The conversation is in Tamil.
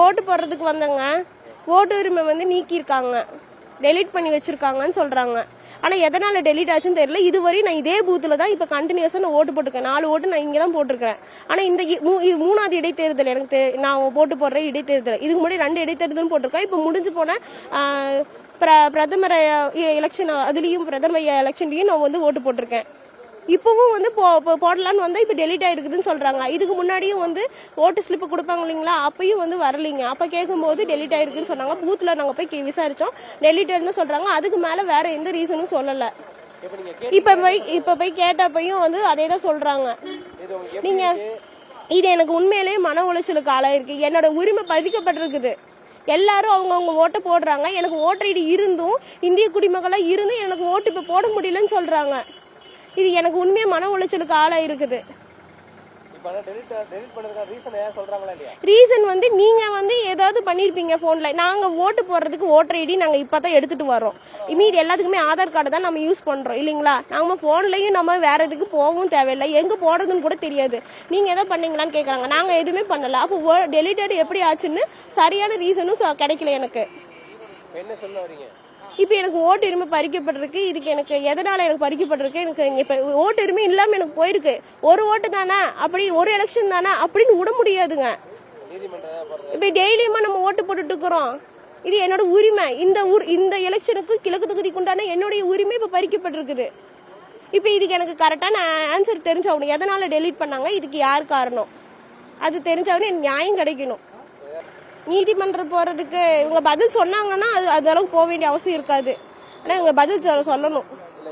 ஓட்டு போடுறதுக்கு வந்தங்க, ஓட்டு உரிமை வந்து நீக்கியிருக்காங்க, டெலீட் பண்ணி வச்சிருக்காங்கன்னு சொல்றாங்க. ஆனா எதனால டெலீட் ஆச்சுன்னு தெரியல. இதுவரை நான் இதே பூத்துல தான் இப்ப கண்டினியூஸா நான் ஓட்டு போட்டிருக்கேன். 4 ஓட்டு நான் இங்க தான் போட்டிருக்கேன். ஆனா இந்த இது 3வது இடைத்தேர்தல் எனக்கு நான் ஓட்டு போடுற இடைத்தேர்தல். இதுக்கு முன்னாடி 2 இடைத்தேர்தலும் போட்டிருக்கேன். இப்ப முடிஞ்சு போன பிரதமர் எலெக்ஷன், அதுலயும் பிரதமர் எலெக்ஷன்லயும் நான் வந்து ஓட்டு போட்டிருக்கேன். இப்பவும் வந்து போடலான்னு வந்தா இப்ப டெலீட் ஆயிருக்குதுன்னு சொல்றாங்க. இதுக்கு முன்னாடியும் வந்து ஓட்டு ஸ்லிப் கொடுப்பாங்க இல்லைங்களா, அப்பயும் வந்து வரலீங்க. அப்ப கேட்கும்போது டெலீட் ஆயிருக்குன்னு சொன்னாங்க. பூத்ல நாங்க போய் விசாரிச்சோம், டெலீட் ஆயிருன்னு சொல்றாங்க. அதுக்கு மேல வேற எந்த ரீசனும் சொல்லல. இப்ப போய் கேட்டப்பையும் வந்து அதே தான் சொல்றாங்க. நீங்க இது எனக்கு உண்மையிலேயே மன உளைச்சலுக்கு ஆளாயிருக்கு. என்னோட உரிமை பறிக்கப்பட்டிருக்குது. எல்லாரும் அவங்கவுங்க ஓட்டை போடுறாங்க. எனக்கு ஓட்டர் ஐடி இருந்தும், இந்திய குடிமக்களா இருந்தும் எனக்கு ஓட்டு இப்ப போட முடியலன்னு சொல்றாங்க. இது எனக்கு உண்மையா மன உளைச்சலுக்கு ஆளாயிருக்குது. ரீசன் வந்து நீங்க வந்து ஏதாவது பண்ணிருப்பீங்க போன்ல. நாங்க ஓட்டு போடுறதுக்கு ஓட்டர் ஐடி நாங்க இப்பதான் எடுத்துட்டு வரோம். மீதி எல்லாத்துக்குமே ஆதார் கார்டு தான் நம்ம யூஸ் பண்றோம் இல்லைங்களா. நம்ம போன்லயும் நம்ம வேற எதுக்கு போகவும் தேவையில்லை, எங்க போடுறதுன்னு கூட தெரியாது. நீங்க ஏதோ பண்ணீங்களான்னு கேக்குறாங்க. நாங்க எதுவுமே பண்ணல. அப்போ டெலிட்டட் எப்படி ஆச்சுன்னு சரியான ரீசனும் கிடைக்கல எனக்கு. என்ன சொல்ல வரீங்க? இப்ப எனக்கு ஓட்டு உரிமை பறிக்கப்பட்டிருக்கு. இதுக்கு எனக்கு எதனால எனக்கு பறிக்கப்பட்டிருக்கு, எனக்கு இப்ப ஓட்டு உரிமை இல்லாம எனக்கு போயிருக்கு. ஒரு ஓட்டு தானே, அப்படி ஒரு எலெக்ஷன் தானே அப்படின்னு விட முடியாதுங்க. இப்ப டெய்லியுமா நம்ம ஓட்டு போட்டுட்டு இருக்கிறோம். இது என்னோட உரிமை. இந்த எலெக்ஷனுக்கு கிழக்கு தொகுதிக்கு உண்டான என்னுடைய உரிமை இப்ப பறிக்கப்பட்டிருக்குது. இப்ப இதுக்கு எனக்கு கரெக்டான ஆன்சர் தெரிஞ்சாகணும். எதனால டெலீட் பண்ணாங்க, இதுக்கு யார் காரணம், அது தெரிஞ்சாகணும். எனக்கு நியாயம் கிடைக்கணும். நீதிமன்றம் போறதுக்கு இவங்க பதில் சொன்னாங்கன்னா அது அளவுக்கு போக வேண்டிய அவசியம் இருக்காது. ஆனா இவங்க பதில் சொல்லணும்.